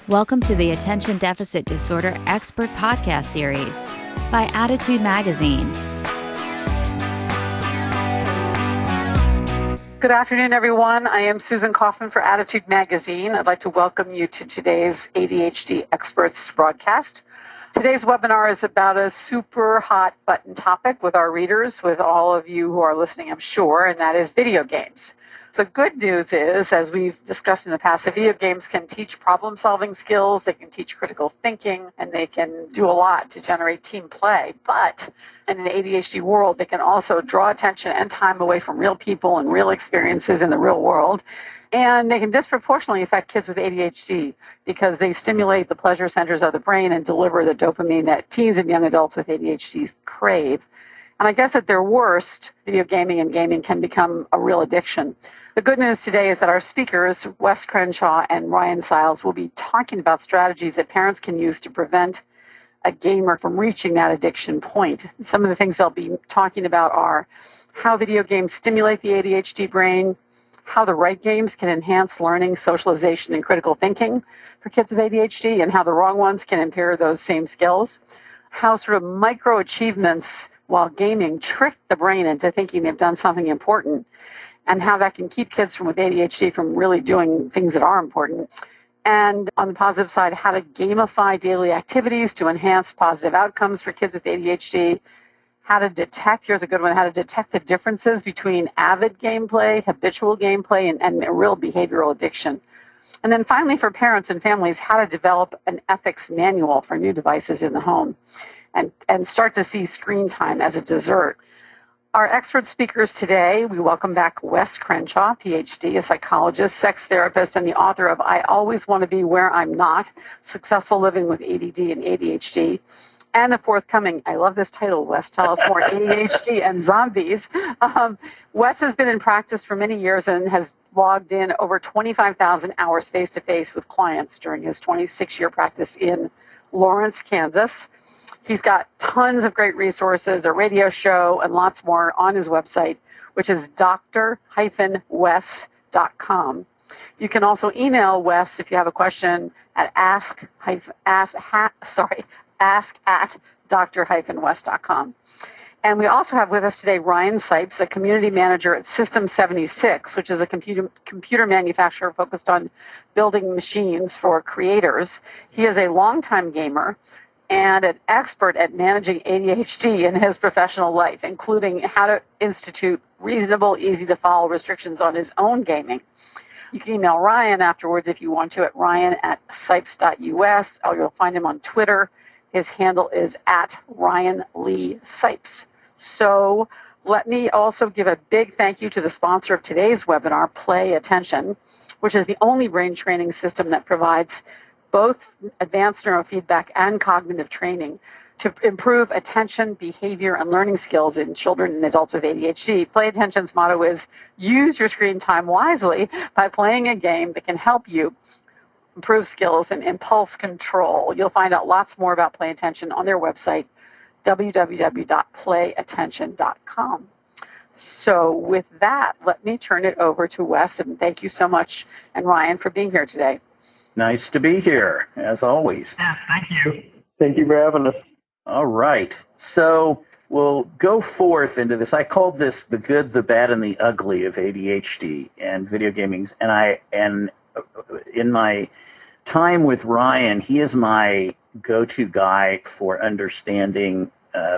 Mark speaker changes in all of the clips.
Speaker 1: Welcome to the Attention Deficit Disorder Expert Podcast Series by Attitude Magazine.
Speaker 2: Good afternoon, everyone. I am Susan Kaufman for Attitude Magazine. I'd like to welcome you to today's ADHD Experts broadcast. Today's webinar is about a super hot button topic with our readers, with all of you who are listening, I'm sure, and that is video games. The good news is, as we've discussed in the past, that video games can teach problem-solving skills, they can teach critical thinking, and they can do a lot to generate team play. But in an ADHD world, they can also draw attention and time away from real people and real experiences in the real world. And they can disproportionately affect kids with ADHD because they stimulate the pleasure centers of the brain and deliver the dopamine that teens and young adults with ADHD crave. And I guess at their worst, video gaming and gaming can become a real addiction. The good news today is that our speakers, Wes Crenshaw and Ryan Siles, will be talking about strategies that parents can use to prevent a gamer from reaching that addiction point. Some of the things they'll be talking about are how video games stimulate the ADHD brain, how the right games can enhance learning, socialization, and critical thinking for kids with ADHD, and how the wrong ones can impair those same skills, how sort of micro achievements while gaming trick the brain into thinking they've done something important, and how that can keep kids with ADHD from really doing things that are important. And on the positive side, how to gamify daily activities to enhance positive outcomes for kids with ADHD, how to detect, here's a good one, how to detect the differences between avid gameplay, habitual gameplay, and real behavioral addiction. And then finally, for parents and families, how to develop an ethics manual for new devices in the home and start to see screen time as a dessert. Our expert speakers today, we welcome back Wes Crenshaw, Ph.D., a psychologist, sex therapist, and the author of I Always Want to Be Where I'm Not, Successful Living with ADD and ADHD. And the forthcoming, I love this title, Wes, tell us more, ADHD and Zombies. Wes has been in practice for many years and has logged in over 25,000 hours face-to-face with clients during his 26-year practice in Lawrence, Kansas. He's got tons of great resources, a radio show, and lots more on his website, which is dr-wes.com. You can also email Wes if you have a question at ask at dr-wes.com. And we also have with us today Ryan Sipes, a community manager at System 76, which is a computer manufacturer focused on building machines for creators. He is a longtime gamer and an expert at managing ADHD in his professional life, including how to institute reasonable, easy-to-follow restrictions on his own gaming. You can email Ryan afterwards if you want to at ryan@sipes.us, or you'll find him on Twitter. His handle is at Ryan Lee Sipes. So let me also give a big thank you to the sponsor of today's webinar, Play Attention, which is the only brain training system that provides both advanced neurofeedback and cognitive training to improve attention, behavior, and learning skills in children and adults with ADHD. Play Attention's motto is, use your screen time wisely by playing a game that can help you improve skills and impulse control. You'll find out lots more about Play Attention on their website, www.playattention.com. So with that, let me turn it over to Wes, and thank you so much, and Ryan, for being here today.
Speaker 3: Nice to be here, as always.
Speaker 4: Yeah, thank you. Thank you for having us.
Speaker 3: All right. So we'll go forth into this. I called this the good, the bad, and the ugly of ADHD and video gaming. And in my time with Ryan, he is my go-to guy for understanding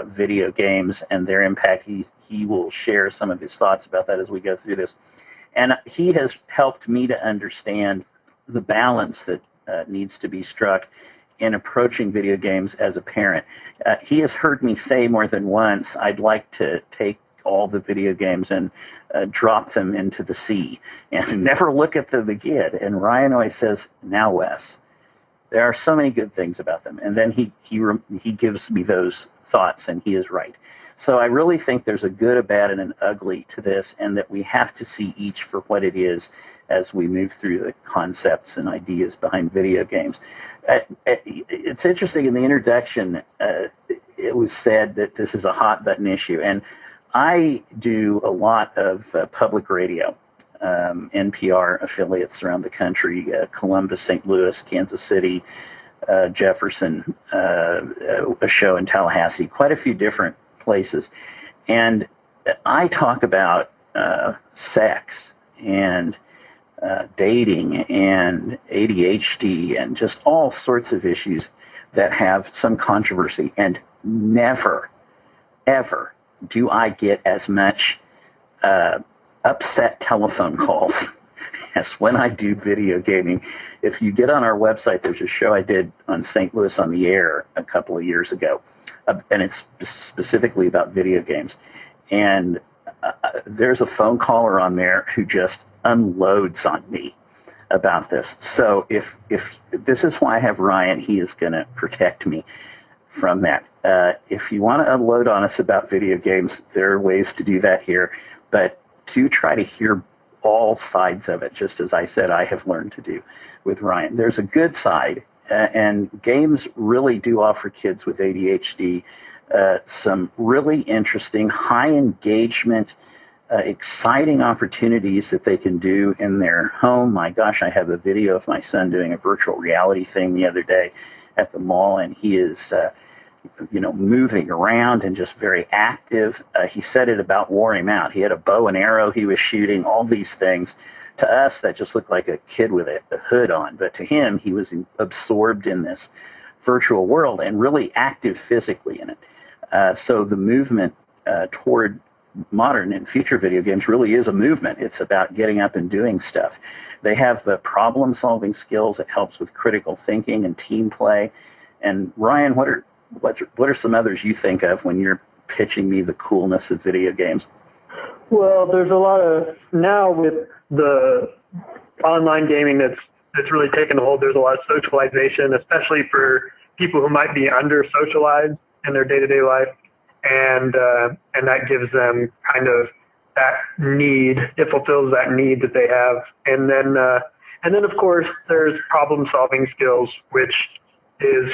Speaker 3: video games and their impact. He will share some of his thoughts about that as we go through this. And he has helped me to understand the balance that needs to be struck in approaching video games as a parent. He has heard me say more than once, I'd like to take all the video games and drop them into the sea and never look at them again. And Ryan always says, now, Wes, there are so many good things about them. And then he gives me those thoughts, and he is right. So I really think there's a good, a bad, and an ugly to this, and that we have to see each for what it is as we move through the concepts and ideas behind video games. It's interesting, in the introduction, it was said that this is a hot button issue, and I do a lot of public radio. NPR affiliates around the country, Columbus, St. Louis, Kansas City, Jefferson, a show in Tallahassee, quite a few different places. And I talk about sex and dating and ADHD and just all sorts of issues that have some controversy. And never, ever do I get as much upset telephone calls as when I do video gaming. If you get on our website, there's a show I did on St. Louis on the Air a couple of years ago, and it's specifically about video games. And there's a phone caller on there who just unloads on me about this. So if this is why I have Ryan, he is going to protect me from that. If you want to unload on us about video games, there are ways to do that here, but do try to hear all sides of it, just as I said I have learned to do with Ryan. There's a good side, and games really do offer kids with ADHD some really interesting, high engagement, exciting opportunities that they can do in their home. My gosh, I have a video of my son doing a virtual reality thing the other day at the mall, and he is moving around and just very active. He said it about wore him out. He had a bow and arrow he was shooting, all these things. To us, that just looked like a kid with a hood on. But to him, he was absorbed in this virtual world and really active physically in it. So the movement toward modern and future video games really is a movement. It's about getting up and doing stuff. They have the problem-solving skills. It helps with critical thinking and team play. And Ryan, what are some others you think of when you're pitching me the coolness of video games?
Speaker 4: Well, there's a lot of, now with the online gaming that's really taken hold, there's a lot of socialization, especially for people who might be under-socialized in their day-to-day life. And that gives them kind of that need. It fulfills that need that they have. And then of course, there's problem-solving skills, which is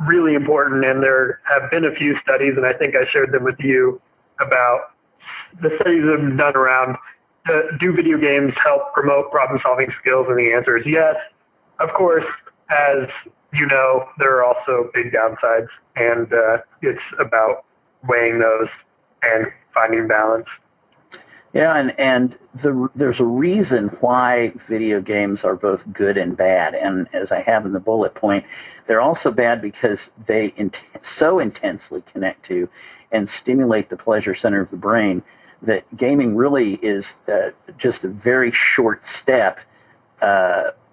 Speaker 4: really important. And there have been a few studies, and I think I shared them with you, about the studies that have been done around do video games help promote problem-solving skills? And the answer is yes. Of course, as you know, there are also big downsides, and it's about weighing those and finding balance.
Speaker 3: Yeah, and there's a reason why video games are both good and bad. And as I have in the bullet point, they're also bad because they so intensely connect to and stimulate the pleasure center of the brain that gaming really is just a very short step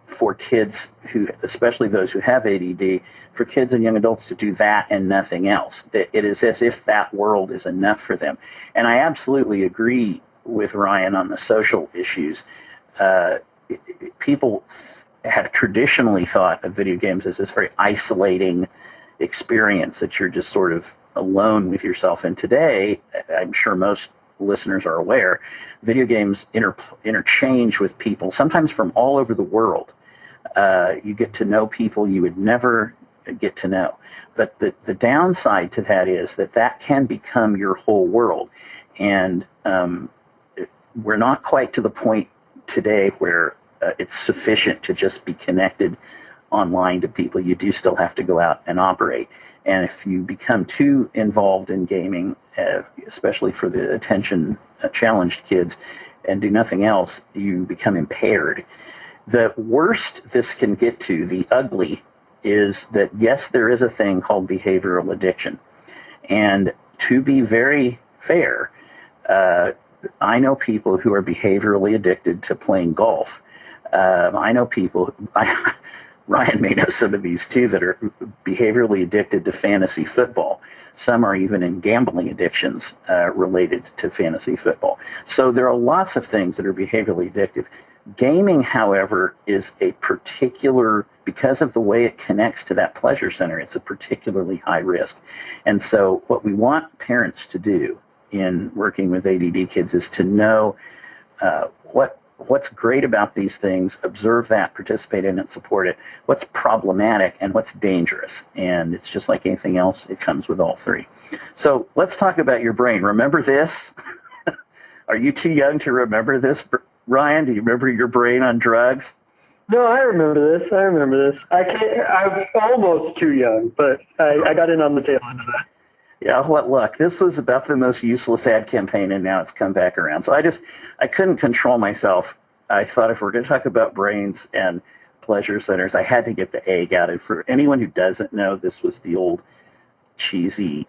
Speaker 3: for kids who, especially those who have ADD, for kids and young adults to do that and nothing else. It is as if that world is enough for them. And I absolutely agree with Ryan on the social issues. People have traditionally thought of video games as this very isolating experience that you're just sort of alone with yourself. And today, I'm sure most listeners are aware, video games interchange with people, sometimes from all over the world. You get to know people you would never get to know. But the downside to that is that can become your whole world. And we're not quite to the point today where it's sufficient to just be connected online to people. You do still have to go out and operate. And if you become too involved in gaming, especially for the attention-challenged kids, and do nothing else, you become impaired. The worst this can get to, the ugly, is that, yes, there is a thing called behavioral addiction. And to be very fair, I know people who are behaviorally addicted to playing golf. I know people, Ryan may know some of these too, that are behaviorally addicted to fantasy football. Some are even in gambling addictions related to fantasy football. So there are lots of things that are behaviorally addictive. Gaming, however, is a particular, because of the way it connects to that pleasure center, it's a particularly high risk. And so what we want parents to do in working with ADD kids is to know what's great about these things, observe that, participate in it, support it, what's problematic, and what's dangerous. And it's just like anything else, it comes with all three. So let's talk about your brain. Remember this? Are you too young to remember this, Ryan, do you remember your brain on drugs?
Speaker 4: No, I remember this. I'm almost too young, but I got in on the tail end of that.
Speaker 3: Yeah, what luck. This was about the most useless ad campaign, and now it's come back around. So I couldn't control myself. I thought if we're going to talk about brains and pleasure centers, I had to get the egg out. And for anyone who doesn't know, this was the old cheesy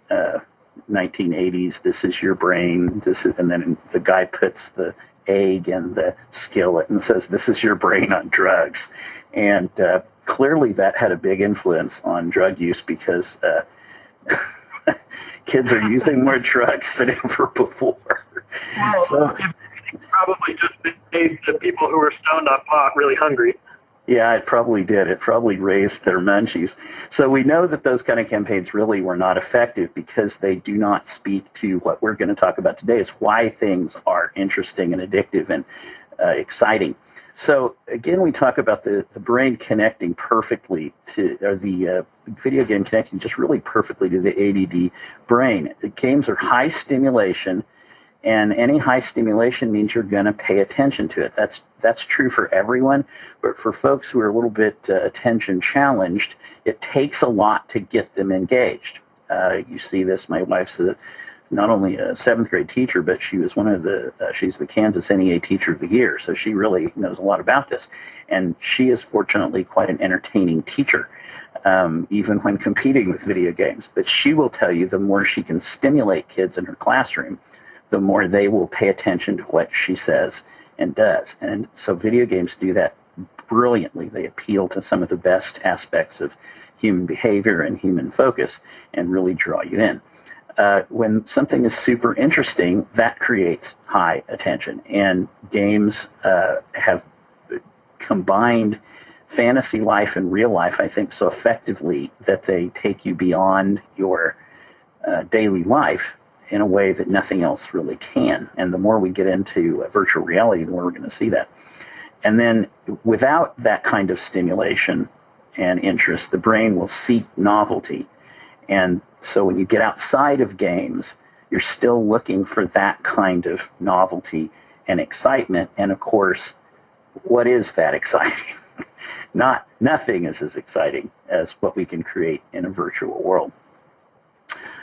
Speaker 3: 1980s, this is your brain, and then the guy puts the egg in the skillet and says, this is your brain on drugs. And clearly that had a big influence on drug use because kids are using more drugs than ever before.
Speaker 4: Well, so it probably just made the people who were stoned on pot really hungry.
Speaker 3: Yeah, it probably did. It probably raised their munchies. So we know that those kind of campaigns really were not effective because they do not speak to what we're going to talk about today, is why things are interesting and addictive and exciting. So again, we talk about the brain connecting perfectly to, or the video game connecting just really perfectly to the ADD brain. The games are high stimulation, and any high stimulation means you're going to pay attention to it. That's true for everyone, but for folks who are a little bit attention challenged, it takes a lot to get them engaged. You see this. My wife's not only a seventh grade teacher, but she was she's the Kansas NEA Teacher of the Year, so she really knows a lot about this. And she is fortunately quite an entertaining teacher, even when competing with video games. But she will tell you the more she can stimulate kids in her classroom, the more they will pay attention to what she says and does. And so video games do that brilliantly. They appeal to some of the best aspects of human behavior and human focus and really draw you in. When something is super interesting, that creates high attention. And games have combined fantasy life and real life, I think, so effectively that they take you beyond your daily life in a way that nothing else really can. And the more we get into virtual reality, the more we're going to see that. And then without that kind of stimulation and interest, the brain will seek novelty. And so when you get outside of games, you're still looking for that kind of novelty and excitement. And of course, what is that exciting? Nothing is as exciting as what we can create in a virtual world.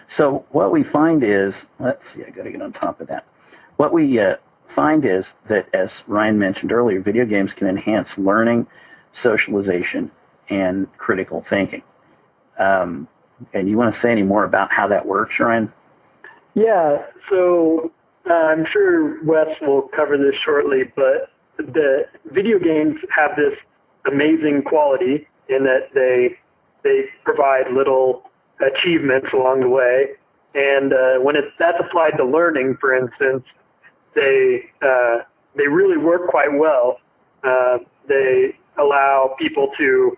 Speaker 3: So what we find is, let's see, I got to get on top of that. What we find is that, as Ryan mentioned earlier, video games can enhance learning, socialization, and critical thinking. And you want to say any more about how that works, Ryan?
Speaker 4: Yeah, so I'm sure Wes will cover this shortly, but the video games have this amazing quality in that they provide little achievements along the way, and when that's applied to learning, for instance, they really work quite well. They allow people to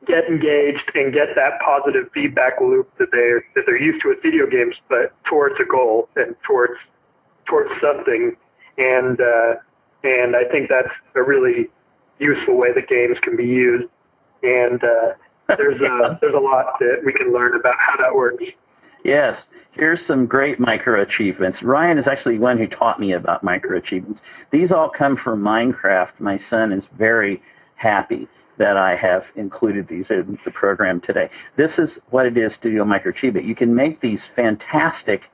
Speaker 4: get engaged and get that positive feedback loop that they're used to with video games, but towards a goal and towards something. And I think that's a really useful way that games can be used. And there's a lot that we can learn about how that works.
Speaker 3: Yes. Here's some great microachievements. Ryan is actually one who taught me about microachievements. These all come from Minecraft. My son is very happy that I have included these in the program today. This is what it is to do a microachievement. You can make these fantastic,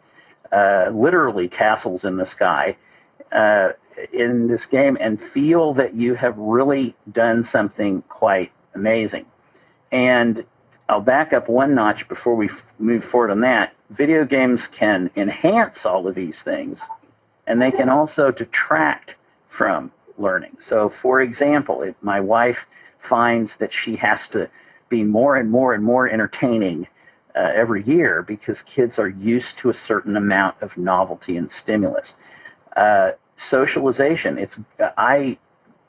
Speaker 3: literally castles in the sky in this game and feel that you have really done something quite amazing. And I'll back up one notch before we move forward on that. Video games can enhance all of these things, and they can also detract from learning. So, for example, if my wife finds that she has to be more and more and more entertaining every year because kids are used to a certain amount of novelty and stimulus. Socialization. I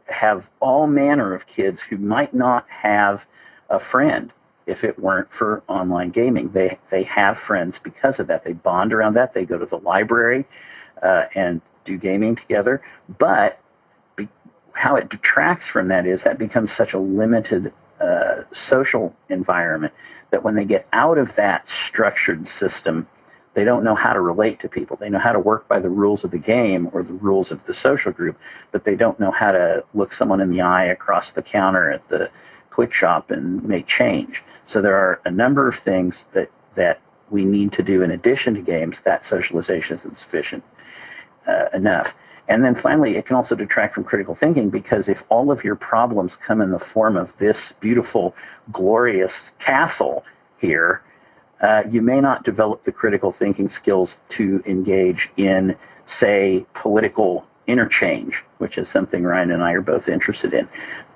Speaker 3: have all manner of kids who might not have a friend if it weren't for online gaming. They have friends because of that. They bond around that. They go to the library and do gaming together. But how it detracts from that is that becomes such a limited social environment that when they get out of that structured system, They don't know how to relate to people. They know how to work by the rules of the game or the rules of the social group, but they don't know how to look someone in the eye across the counter at the quick shop and make change. So there are a number of things that we need to do in addition to games. That socialization isn't sufficient enough. And then finally, it can also detract from critical thinking, because if all of your problems come in the form of this beautiful, glorious castle here, you may not develop the critical thinking skills to engage in, say, political interchange, which is something Ryan and I are both interested in.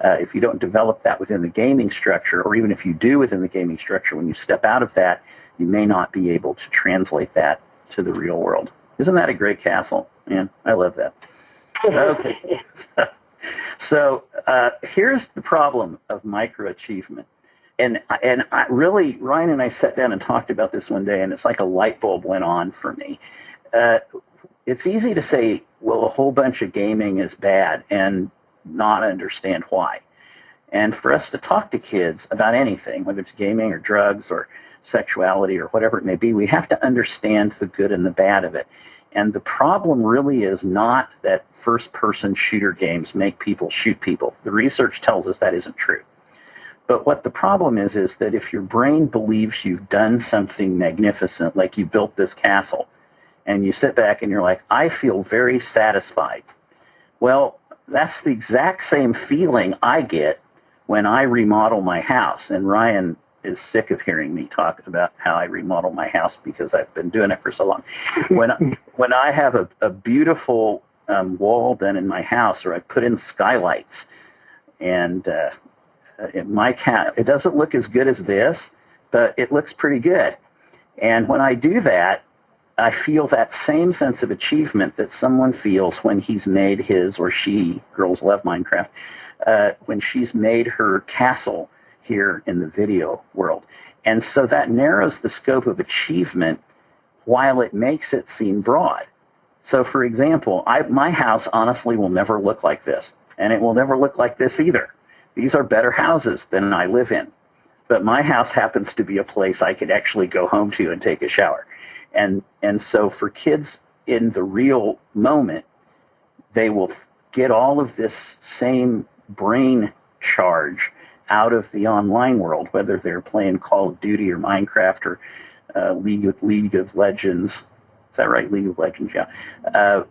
Speaker 3: If you don't develop that within the gaming structure, or even if you do within the gaming structure, when you step out of that, you may not be able to translate that to the real world. Isn't that a great castle? Man, I love that. Okay. So here's the problem of microachievement. And I really, Ryan and I sat down and talked about this one day, and it's like a light bulb went on for me. It's easy to say, well, a whole bunch of gaming is bad and not understand why. And for us to talk to kids about anything, whether it's gaming or drugs or sexuality or whatever it may be, we have to understand the good and the bad of it. And the problem really is not that first-person shooter games make people shoot people. The research tells us that isn't true. But what the problem is that if your brain believes you've done something magnificent, like you built this castle, and you sit back and you're like, I feel very satisfied. Well, that's the exact same feeling I get when I remodel my house. And Ryan is sick of hearing me talk about how I remodel my house because I've been doing it for so long. When I have a beautiful wall done in my house, or I put in skylights, and it doesn't look as good as this, but it looks pretty good. And when I do that, I feel that same sense of achievement that someone feels when he's made his, or she, girls love Minecraft, when she's made her castle here in the video world. And so that narrows the scope of achievement while it makes it seem broad. So, for example, my house honestly will never look like this, and it will never look like this either. These are better houses than I live in. But my house happens to be a place I could actually go home to and take a shower. And so for kids in the real moment, they will get all of this same brain charge out of the online world, whether they're playing Call of Duty or Minecraft or League of Legends. Is that right? League of Legends, yeah.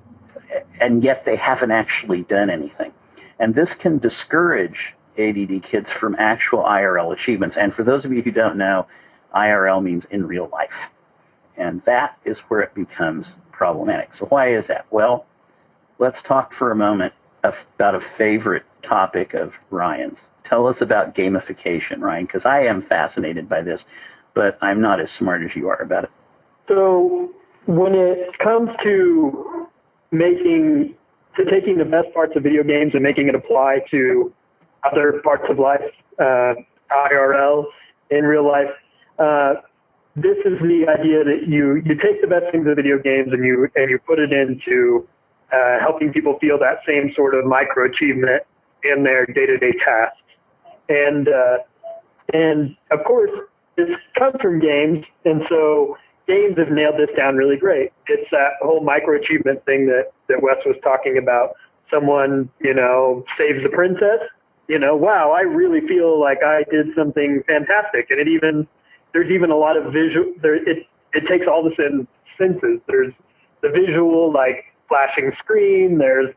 Speaker 3: And yet they haven't actually done anything. And this can discourage ADD kids from actual IRL achievements. And for those of you who don't know, IRL means in real life. And that is where it becomes problematic. So why is that? Well, let's talk for a moment about a favorite topic of Ryan's. Tell us about gamification, Ryan, because I am fascinated by this, but I'm not as smart as you are about it.
Speaker 4: So when it comes to taking the best parts of video games and making it apply to other parts of life, IRL, in real life, this is the idea that you take the best things of video games and you put it into helping people feel that same sort of micro-achievement in their day-to-day tasks. And of course, this comes from games, and so games have nailed this down really great. It's that whole micro-achievement thing that Wes was talking about. Someone, saves the princess. Wow, I really feel like I did something fantastic. And there's even a lot of visual, it takes all this in senses. There's the visual, like flashing screen, there's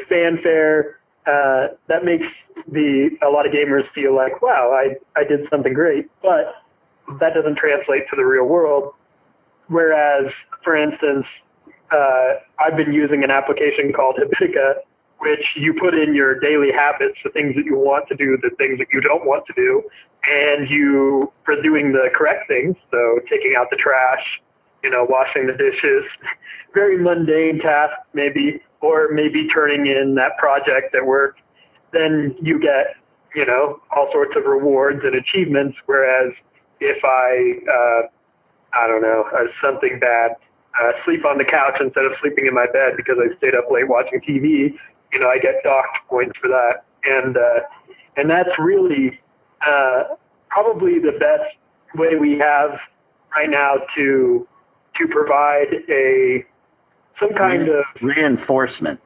Speaker 4: fanfare, that makes a lot of gamers feel like, wow, I did something great, but that doesn't translate to the real world. Whereas, for instance, I've been using an application called Habitica, which you put in your daily habits, the things that you want to do, the things that you don't want to do, and you, for doing the correct things, so taking out the trash, washing the dishes, very mundane task maybe, or maybe turning in that project at work, then you get, all sorts of rewards and achievements. Whereas if I don't know, something bad, sleep on the couch instead of sleeping in my bed because I stayed up late watching TV, I get docked points for that. And that's really probably the best way we have right now to to provide some kind of
Speaker 3: reinforcement.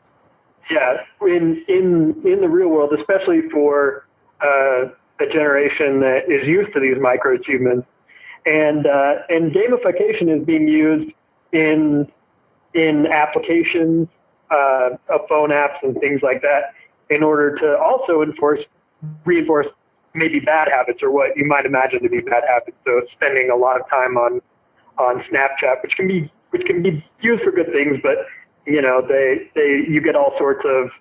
Speaker 4: Yeah, in the real world, especially for a generation that is used to these micro achievements, and gamification is being used in applications of phone apps and things like that in order to also reinforce maybe bad habits, or what you might imagine to be bad habits. So spending a lot of time on Snapchat, which can be used for good things, but you get all sorts of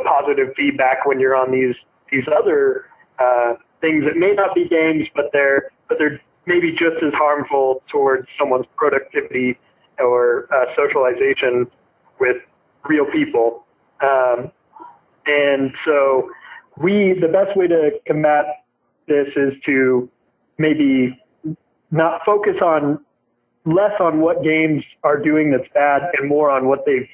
Speaker 4: positive feedback when you're on these other things that may not be games, but they're maybe just as harmful towards someone's productivity or socialization with real people. And so the best way to combat this is to maybe not focus less on what games are doing that's bad and more on what they've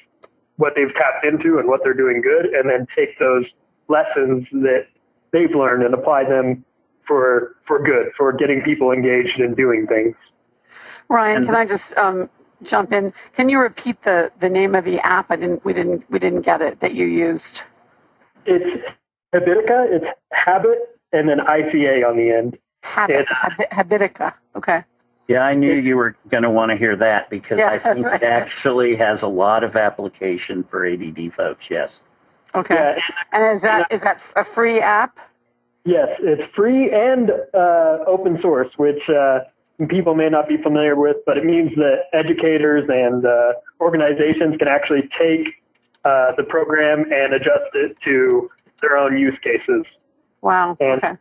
Speaker 4: tapped into and what they're doing good, and then take those lessons that they've learned and apply them for good, for getting people engaged in doing things.
Speaker 2: Ryan, can I just jump in? Can you repeat the name of the app? We didn't get it that you used.
Speaker 4: It's Habitica. It's Habit and then ICA on the end.
Speaker 2: Habitica. Okay.
Speaker 3: Yeah, I knew you were going to want to hear that, because I think it actually has a lot of application for ADD folks. Yes.
Speaker 2: Okay. Yeah. And is that a free app?
Speaker 4: Yes, it's free and open source, which people may not be familiar with, but it means that educators and organizations can actually take the program and adjust it to their own use cases.
Speaker 2: Wow.
Speaker 4: Okay.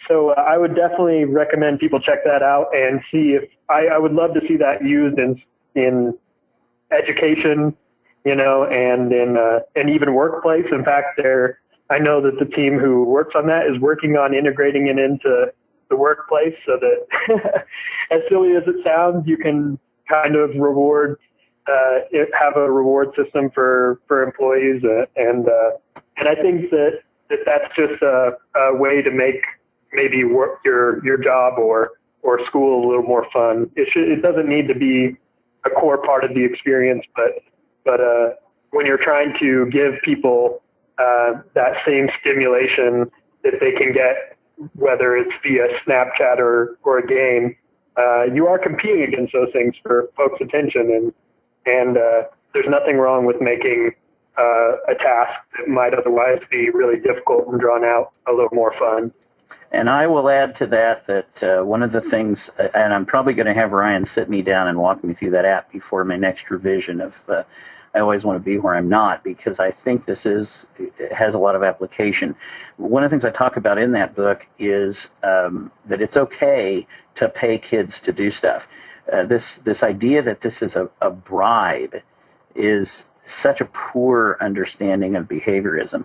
Speaker 4: So I would definitely recommend people check that out and see if I would love to see that used in education, and in even workplace. In fact, I know that the team who works on that is working on integrating it into the workplace, so that as silly as it sounds, you can kind of have a reward system for employees, and I think that's just a way to make maybe work your job or school a little more fun. It doesn't need to be a core part of the experience, but when you're trying to give people that same stimulation that they can get, whether it's via Snapchat or a game, you are competing against those things for folks' attention, and there's nothing wrong with making a task that might otherwise be really difficult and drawn out a little more fun.
Speaker 3: And I will add to that one of the things, and I'm probably going to have Ryan sit me down and walk me through that app before my next revision of I always want to be where I'm not, because I think it has a lot of application. One of the things I talk about in that book is that it's okay to pay kids to do stuff. This idea that this is a bribe is such a poor understanding of behaviorism.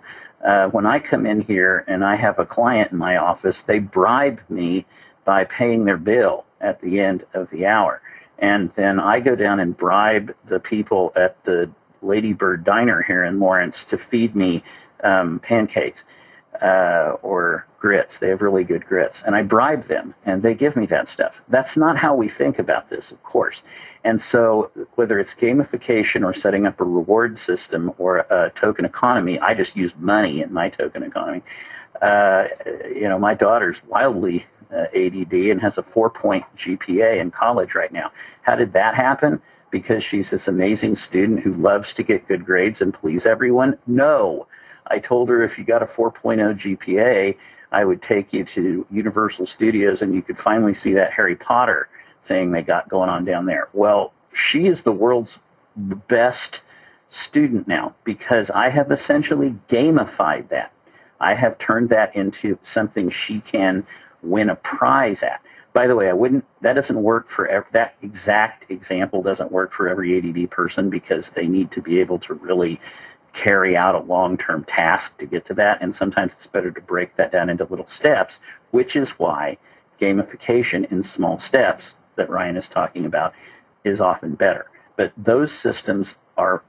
Speaker 3: When I come in here and I have a client in my office, they bribe me by paying their bill at the end of the hour. And then I go down and bribe the people at the Ladybird Diner here in Lawrence to feed me pancakes or grits. They have really good grits. And I bribe them, and they give me that stuff. That's not how we think about this, of course. And so whether it's gamification or setting up a reward system or a token economy, I just use money in my token economy. My daughter's wildly ADD and has a 4-point GPA in college right now. How did that happen? Because she's this amazing student who loves to get good grades and please everyone? No. I told her if you got a 4.0 GPA, I would take you to Universal Studios and you could finally see that Harry Potter thing they got going on down there. Well, she is the world's best student now because I have essentially gamified that. I have turned that into something she can win a prize at. By the way, that doesn't work for that exact example doesn't work for every ADD person because they need to be able to really carry out a long-term task to get to that. And sometimes it's better to break that down into little steps, which is why gamification in small steps that Ryan is talking about is often better. But those systems are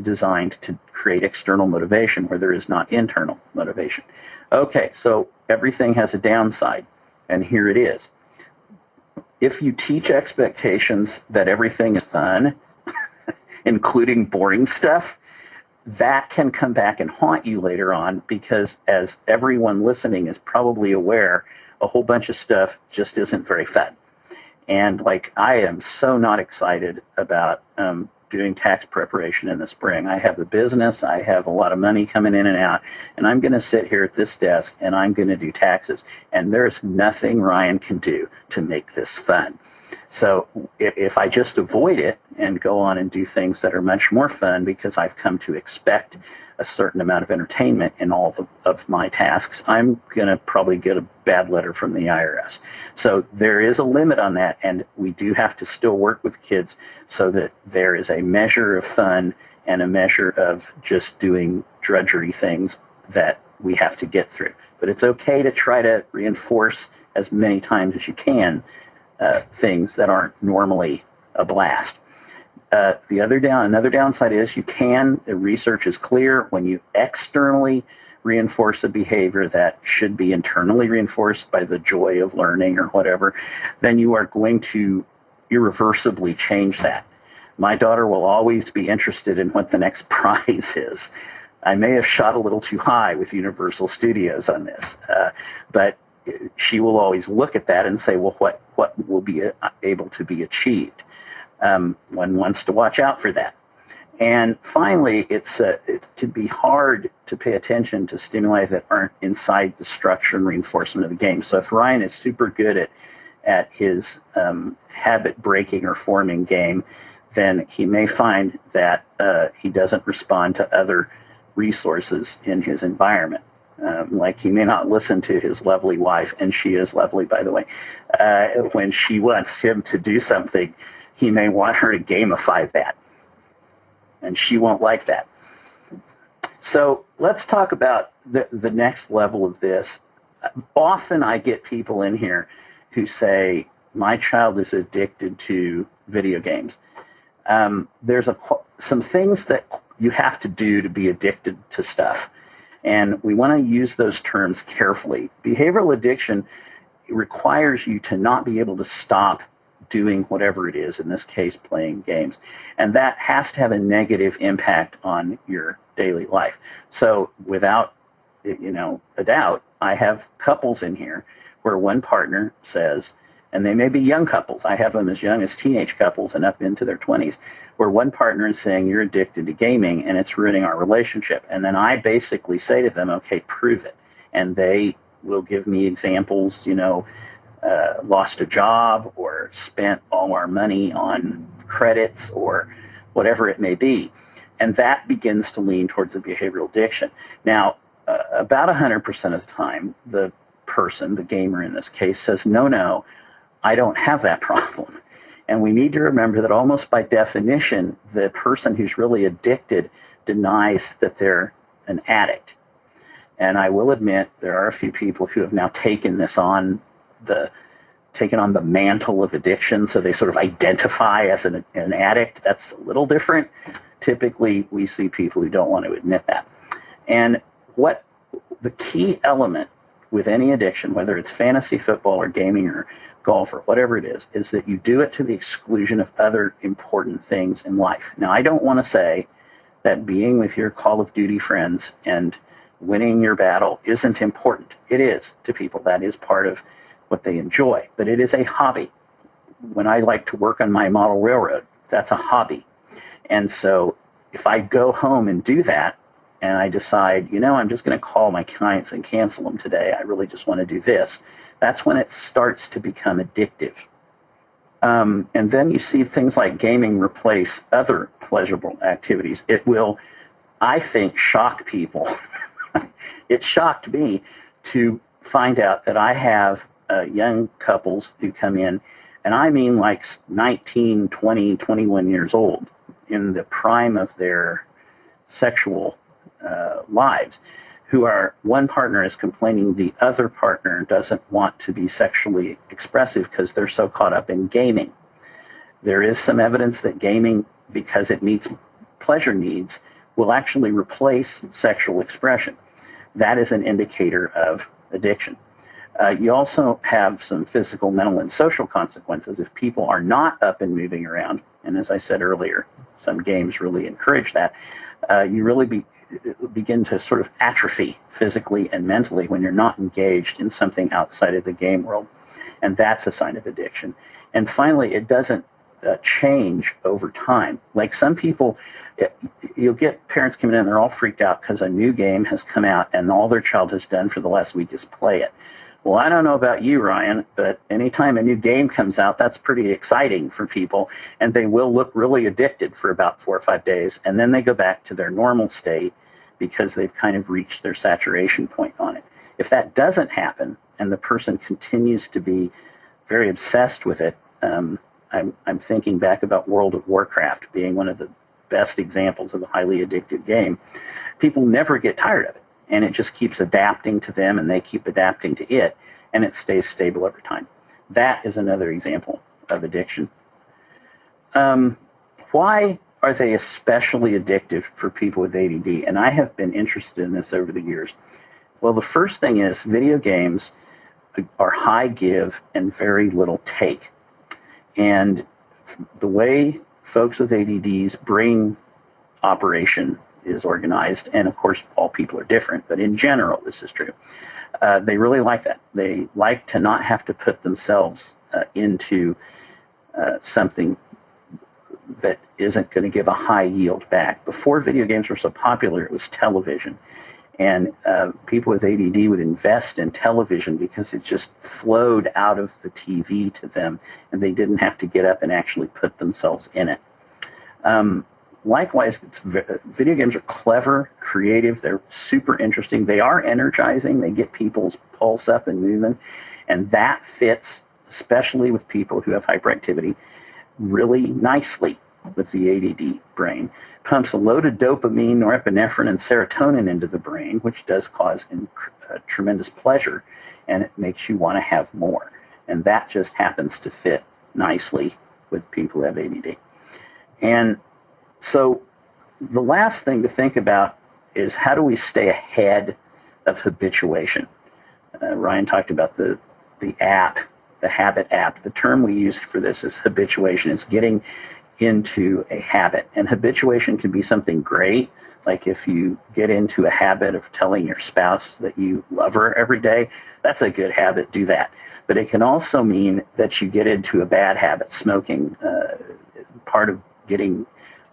Speaker 3: designed to create external motivation where there is not internal motivation. Okay, so everything has a downside, and here it is. if you teach expectations that everything is fun, including boring stuff, that can come back and haunt you later on, because as everyone listening is probably aware, a whole bunch of stuff just isn't very fun. And like, I am so not excited about doing tax preparation in the spring. I have a business, I have a lot of money coming in and out, and I'm going to sit here at this desk and I'm going to do taxes. And there's nothing Ryan can do to make this fun. So if I just avoid it and go on and do things that are much more fun, because I've come to expect a certain amount of entertainment in all of my tasks, I'm going to probably get a bad letter from the IRS. So there is a limit on that, and we do have to still work with kids so that there is a measure of fun and a measure of just doing drudgery things that we have to get through. But it's okay to try to reinforce as many times as you can things that aren't normally a blast. Another downside is the research is clear, when you externally reinforce a behavior that should be internally reinforced by the joy of learning or whatever, then you are going to irreversibly change that. My daughter will always be interested in what the next prize is. I may have shot a little too high with Universal Studios on this, but she will always look at that and say, well, what will be able to be achieved? One wants to watch out for that. And finally, it can be hard to pay attention to stimuli that aren't inside the structure and reinforcement of the game. So if Ryan is super good at his habit breaking or forming game, then he may find that he doesn't respond to other resources in his environment. Like, he may not listen to his lovely wife, and she is lovely, by the way. When she wants him to do something, he may want her to gamify that, and she won't like that. So let's talk about the next level of this. Often I get people in here who say, my child is addicted to video games. There's some things that you have to do to be addicted to stuff. And we want to use those terms carefully. Behavioral addiction requires you to not be able to stop doing whatever it is, in this case, playing games. And that has to have a negative impact on your daily life. So without, a doubt, I have couples in here where one partner says, and they may be young couples, I have them as young as teenage couples and up into their 20s, where one partner is saying, you're addicted to gaming and it's ruining our relationship. And then I basically say to them, okay, prove it. And they will give me examples, lost a job or spent all our money on credits or whatever it may be. And that begins to lean towards a behavioral addiction. Now, about 100% of the time, the person, the gamer in this case, says, no, I don't have that problem. And we need to remember that almost by definition, the person who's really addicted denies that they're an addict. And I will admit there are a few people who have now taken on the mantle of addiction, so they sort of identify as an addict. That's a little different. Typically, we see people who don't want to admit that. And what the key element with any addiction, whether it's fantasy football or gaming or golf or whatever it is that you do it to the exclusion of other important things in life. Now, I don't want to say that being with your Call of Duty friends and winning your battle isn't important. It is to people. That is part of what they enjoy. But it is a hobby. When I like to work on my model railroad, that's a hobby. And so if I go home and do that, and I decide, I'm just going to call my clients and cancel them today, I really just want to do this, that's when it starts to become addictive. And then you see things like gaming replace other pleasurable activities. It will, I think, shock people. It shocked me to find out that I have young couples who come in, and I mean like 19, 20, 21 years old, in the prime of their sexual lives, who are, one partner is complaining the other partner doesn't want to be sexually expressive because they're so caught up in gaming. There is some evidence that gaming, because it meets pleasure needs, will actually replace sexual expression. That is an indicator of addiction. You also have some physical, mental, and social consequences if people are not up and moving around. And as I said earlier, some games really encourage that. You really begin to sort of atrophy physically and mentally when you're not engaged in something outside of the game world. And that's a sign of addiction. And finally, it doesn't change over time. Like some people, you'll get parents coming in, they're all freaked out because a new game has come out and all their child has done for the last week is play it. Well, I don't know about you, Ryan, but anytime a new game comes out, that's pretty exciting for people, and they will look really addicted for about 4 or 5 days, and then they go back to their normal state because they've kind of reached their saturation point on it. If that doesn't happen and the person continues to be very obsessed with it, I'm thinking back about World of Warcraft being one of the best examples of a highly addictive game. People never get tired of it, and it just keeps adapting to them, and they keep adapting to it, and it stays stable over time. That is another example of addiction. Why are they especially addictive for people with ADD? And I have been interested in this over the years. Well, the first thing is video games are high give and very little take. And the way folks with ADD's brain operation is organized, and of course all people are different, but in general this is true. They really like that. They like to not have to put themselves into something that isn't going to give a high yield back. Before video games were so popular, it was television. And people with ADD would invest in television because it just flowed out of the TV to them, and they didn't have to get up and actually put themselves in it. Likewise, video games are clever, creative, they're super interesting, they are energizing, they get people's pulse up and moving, and that fits, especially with people who have hyperactivity, really nicely with the ADD brain. Pumps a load of dopamine, norepinephrine, and serotonin into the brain, which does cause tremendous pleasure, and it makes you want to have more. And that just happens to fit nicely with people who have ADD. And so the last thing to think about is how do we stay ahead of habituation? Ryan talked about the app, the habit app. The term we use for this is habituation. It's getting into a habit. And habituation can be something great, like if you get into a habit of telling your spouse that you love her every day, that's a good habit, do that. But it can also mean that you get into a bad habit, smoking. Part of getting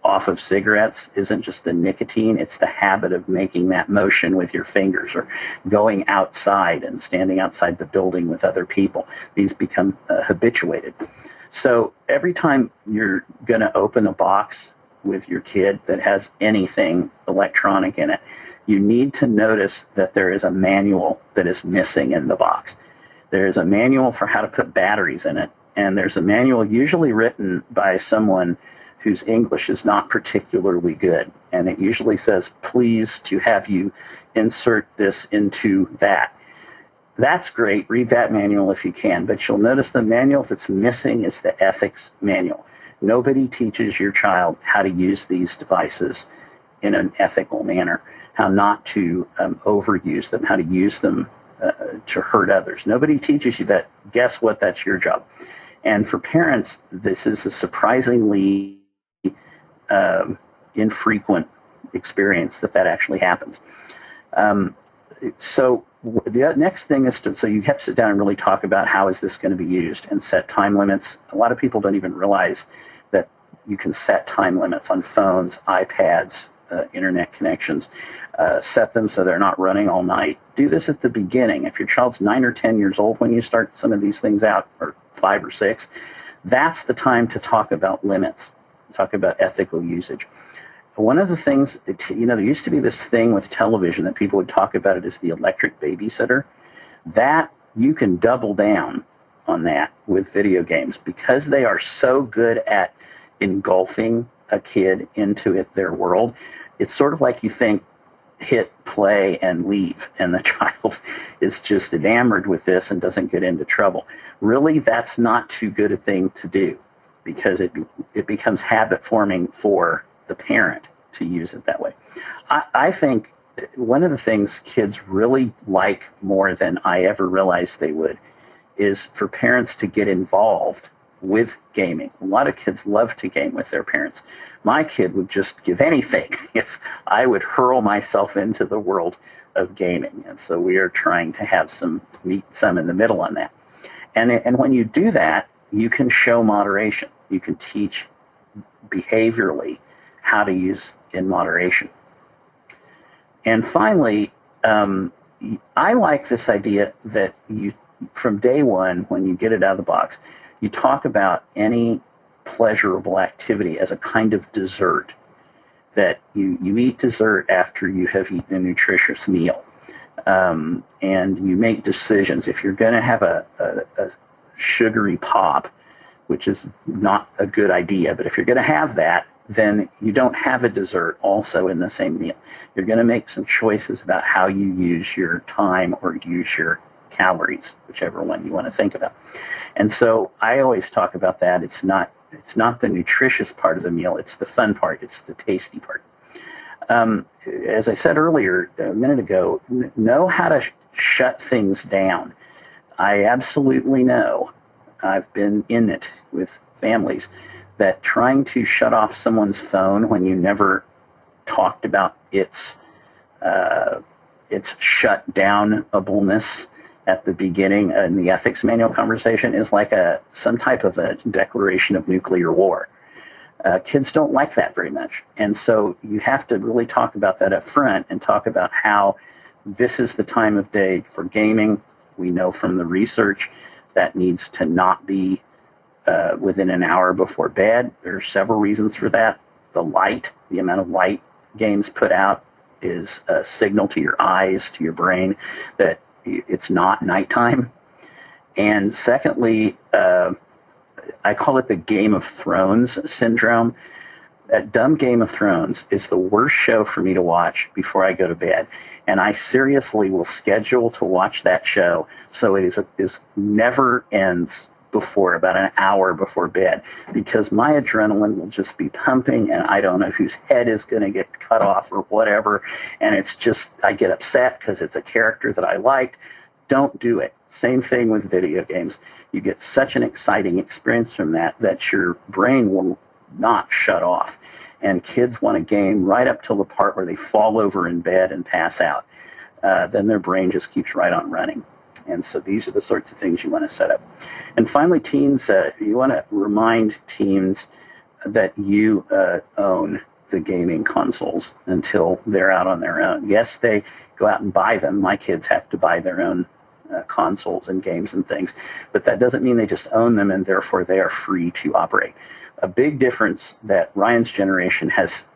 Speaker 3: off of cigarettes isn't just the nicotine, it's the habit of making that motion with your fingers or going outside and standing outside the building with other people. These become habituated. So every time you're going to open a box with your kid that has anything electronic in it, you need to notice that there is a manual that is missing in the box. There is a manual for how to put batteries in it, and there's a manual usually written by someone whose English is not particularly good. And it usually says, please to have you insert this into that. That's great. Read that manual if you can. But you'll notice the manual that's missing is the ethics manual. Nobody teaches your child how to use these devices in an ethical manner, how not to overuse them, how to use them to hurt others. Nobody teaches you that. Guess what? That's your job. And for parents, this is a surprisingly infrequent experience that actually happens. So the next thing is so you have to sit down and really talk about how is this going to be used and set time limits. A lot of people don't even realize that you can set time limits on phones, iPads, internet connections. Set them so they're not running all night. Do this at the beginning. If your child's 9 or 10 years old when you start some of these things out, or 5 or 6, that's the time to talk about limits, talk about ethical usage. One of the things, there used to be this thing with television that people would talk about it as the electric babysitter. That, you can double down on that with video games because they are so good at engulfing a kid into their world. It's sort of like you think, hit play and leave, and the child is just enamored with this and doesn't get into trouble. Really, that's not too good a thing to do because it becomes habit forming for the parent to use it that way. I think one of the things kids really like more than I ever realized they would is for parents to get involved with gaming. A lot of kids love to game with their parents. My kid would just give anything if I would hurl myself into the world of gaming. And so we are trying to have meet some in the middle on that. And when you do that, you can show moderation. You can teach behaviorally how to use in moderation. And finally, I like this idea that you, from day one, when you get it out of the box, you talk about any pleasurable activity as a kind of dessert, that you eat dessert after you have eaten a nutritious meal. And you make decisions. If you're going to have a sugary pop, which is not a good idea, but if you're going to have that, then you don't have a dessert also in the same meal. You're going to make some choices about how you use your time or use your calories, whichever one you want to think about. And so I always talk about that. It's not the nutritious part of the meal. It's the fun part. It's the tasty part. As I said earlier, a minute ago, know how to shut things down. I absolutely know, I've been in it with families, that trying to shut off someone's phone when you never talked about its shut down-ableness at the beginning in the ethics manual conversation is like some type of a declaration of nuclear war. Kids don't like that very much. And so you have to really talk about that up front and talk about how this is the time of day for gaming. We know from the research that needs to not be within an hour before bed. There are several reasons for that. The amount of light games put out is a signal to your eyes, to your brain, that it's not nighttime. And secondly, I call it the Game of Thrones syndrome. That dumb Game of Thrones is the worst show for me to watch before I go to bed. And I seriously will schedule to watch that show so it is never ends before about an hour before bed, because my adrenaline will just be pumping and I don't know whose head is going to get cut off or whatever. And it's just, I get upset because it's a character that I liked. Don't do it. Same thing with video games. You get such an exciting experience from that your brain will not shut off. And kids want to game right up till the part where they fall over in bed and pass out. Then their brain just keeps right on running. And so these are the sorts of things you want to set up. And finally, teens, you want to remind teens that you own the gaming consoles until they're out on their own. Yes, they go out and buy them. My kids have to buy their own consoles and games and things, but that doesn't mean they just own them and therefore they are free to operate. A big difference that Ryan's generation has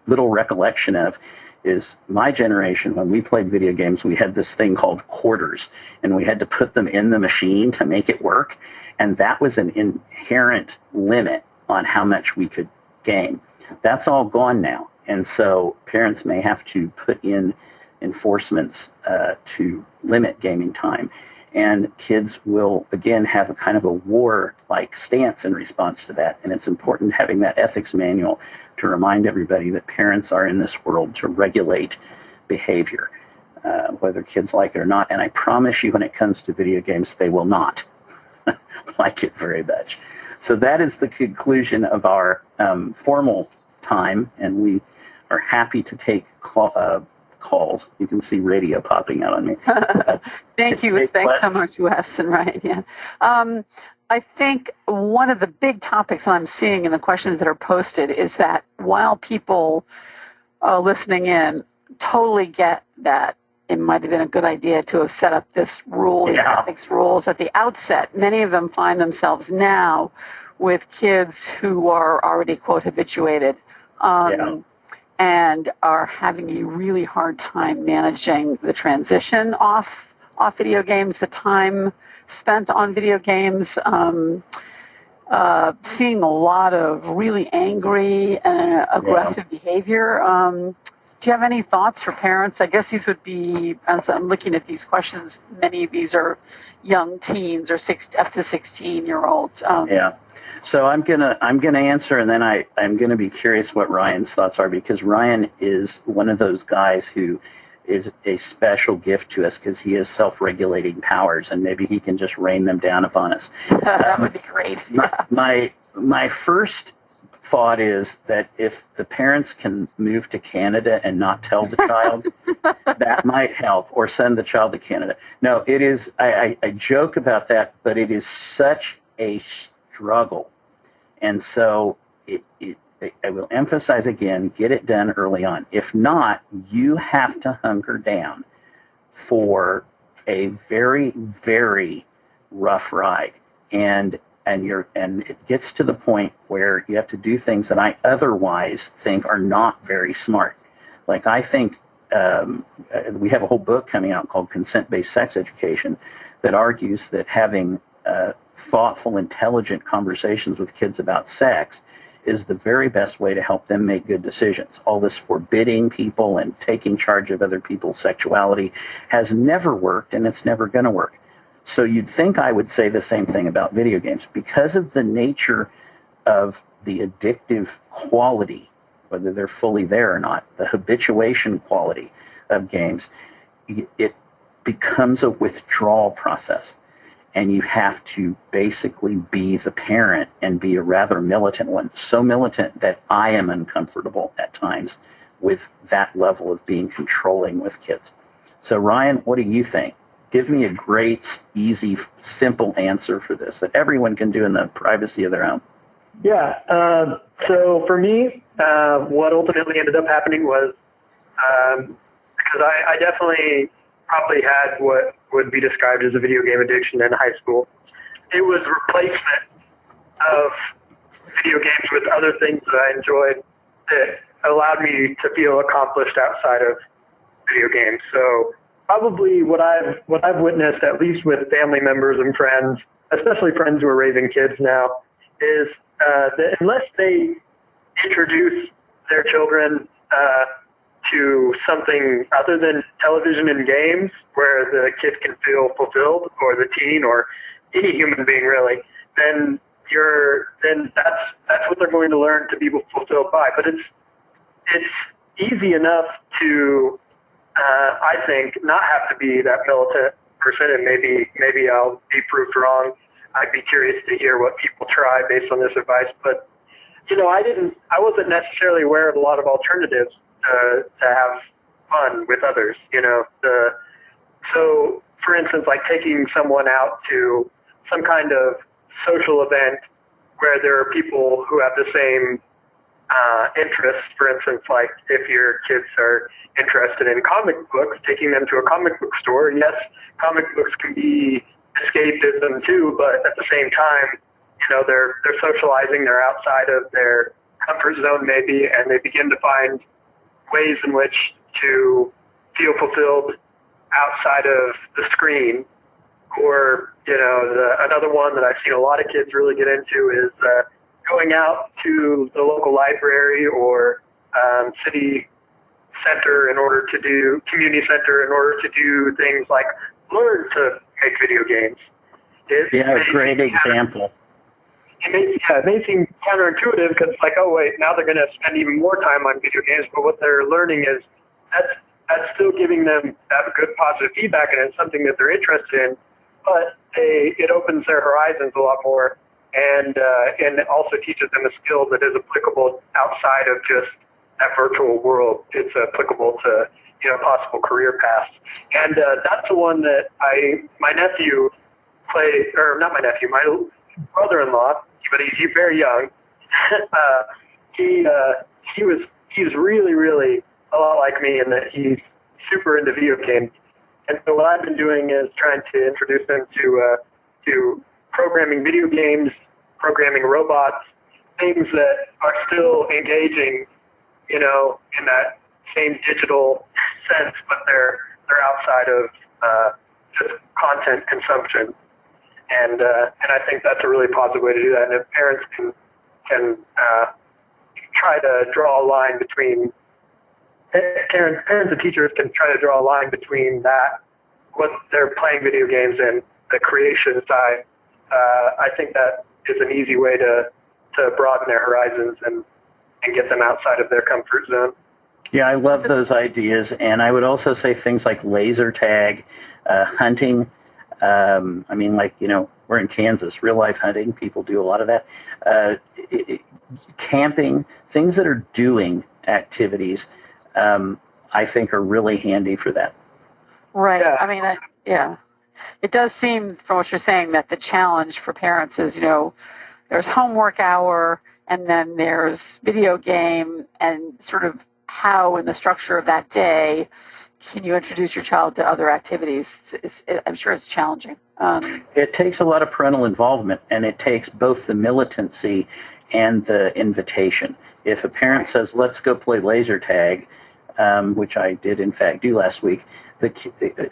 Speaker 3: little recollection of is my generation. When we played video games, we had this thing called quarters, and we had to put them in the machine to make it work, and that was an inherent limit on how much we could game. That's all gone now, and so parents may have to put in enforcements to limit gaming time, and kids will again have a kind of a war-like stance in response to that. And it's important having that ethics manual to remind everybody that parents are in this world to regulate behavior, whether kids like it or not. And I promise you, when it comes to video games, they will not like it very much. So that is the conclusion of our formal time, and we are happy to take calls. You can see radio popping out on me.
Speaker 2: Thank you. Thanks so much, Wes and Ryan. Yeah. I think one of the big topics that I'm seeing in the questions that are posted is that while people listening in totally get that it might have been a good idea to have set up this rule, these ethics rules at the outset, many of them find themselves now with kids who are already, quote, habituated. And are having a really hard time managing the transition off video games, the time spent on video games, seeing a lot of really angry and aggressive behavior Do you have any thoughts for parents? I guess these would be, as I'm looking at these questions, many of these are young teens or up to 16-year-olds.
Speaker 3: Yeah. So I'm gonna answer, and then I'm gonna be curious what Ryan's thoughts are, because Ryan is one of those guys who is a special gift to us because he has self-regulating powers, and maybe he can just rain them down upon us.
Speaker 2: That would be great.
Speaker 3: My first thought is that if the parents can move to Canada and not tell the child, that might help, or send the child to Canada. No, it is. I joke about that, but it is such a struggle, and so I will emphasize again: get it done early on. If not, you have to hunker down for a very, very rough ride, and it gets to the point where you have to do things that I otherwise think are not very smart. Like, I think we have a whole book coming out called Consent-Based Sex Education that argues that having thoughtful, intelligent conversations with kids about sex is the very best way to help them make good decisions. All this forbidding people and taking charge of other people's sexuality has never worked, and it's never going to work. So you'd think I would say the same thing about video games. Because of the nature of the addictive quality, whether they're fully there or not, the habituation quality of games, it becomes a withdrawal process. And you have to basically be the parent and be a rather militant one. So militant that I am uncomfortable at times with that level of being controlling with kids. So Ryan, what do you think? Give me a great, easy, simple answer for this that everyone can do in the privacy of their home.
Speaker 4: Yeah. So for me, what ultimately ended up happening was, because I definitely probably had what would be described as a video game addiction in high school. It was replacement of video games with other things that I enjoyed that allowed me to feel accomplished outside of video games. So probably what I've witnessed, at least with family members and friends, especially friends who are raising kids now, is that unless they introduce their children to something other than television and games, where the kid can feel fulfilled, or the teen, or any human being really, then that's what they're going to learn to be fulfilled by. But it's easy enough to I think not have to be that militant person, and maybe I'll be proved wrong. I'd be curious to hear what people try based on this advice. But I wasn't necessarily aware of a lot of alternatives to have fun with others. So for instance, like taking someone out to some kind of social event where there are people who have the same interests. For instance, like if your kids are interested in comic books, taking them to a comic book store. Yes, comic books can be escapism too, but at the same time, they're socializing, they're outside of their comfort zone maybe, and they begin to find ways in which to feel fulfilled outside of the screen. Or, another one that I've seen a lot of kids really get into is going out to the local library or city center community center in order to do things like learn to make video games.
Speaker 3: A great example.
Speaker 4: It may seem counterintuitive because it's like, oh wait, now they're going to spend even more time on video games, but what they're learning is that's still giving them that good positive feedback, and it's something that they're interested in, but it opens their horizons a lot more, and it also teaches them a skill that is applicable outside of just that virtual world. It's applicable to possible career paths, and that's the one that my brother-in-law, but he's very young. He's really, really a lot like me in that he's super into video games. And so what I've been doing is trying to introduce him to programming video games, programming robots, things that are still engaging, in that same digital sense, but they're outside of just content consumption. And I think that's a really positive way to do that. And if parents can try to draw a line between parents and teachers can try to draw a line between that, what they're playing video games, and the creation side. I think that is an easy way to broaden their horizons and get them outside of their comfort zone.
Speaker 3: Yeah, I love those ideas. And I would also say things like laser tag, hunting. I mean, like, we're in Kansas, real life hunting. People do a lot of that. Camping, things that are doing activities, I think are really handy for that.
Speaker 2: Right.
Speaker 4: Yeah.
Speaker 2: I mean, yeah. It does seem from what you're saying that the challenge for parents is, there's homework hour and then there's video game, and sort of how in the structure of that day can you introduce your child to other activities. I'm sure it's challenging.
Speaker 3: It takes a lot of parental involvement, and it takes both the militancy and the invitation. If a parent says, let's go play laser tag, which I did in fact do last week,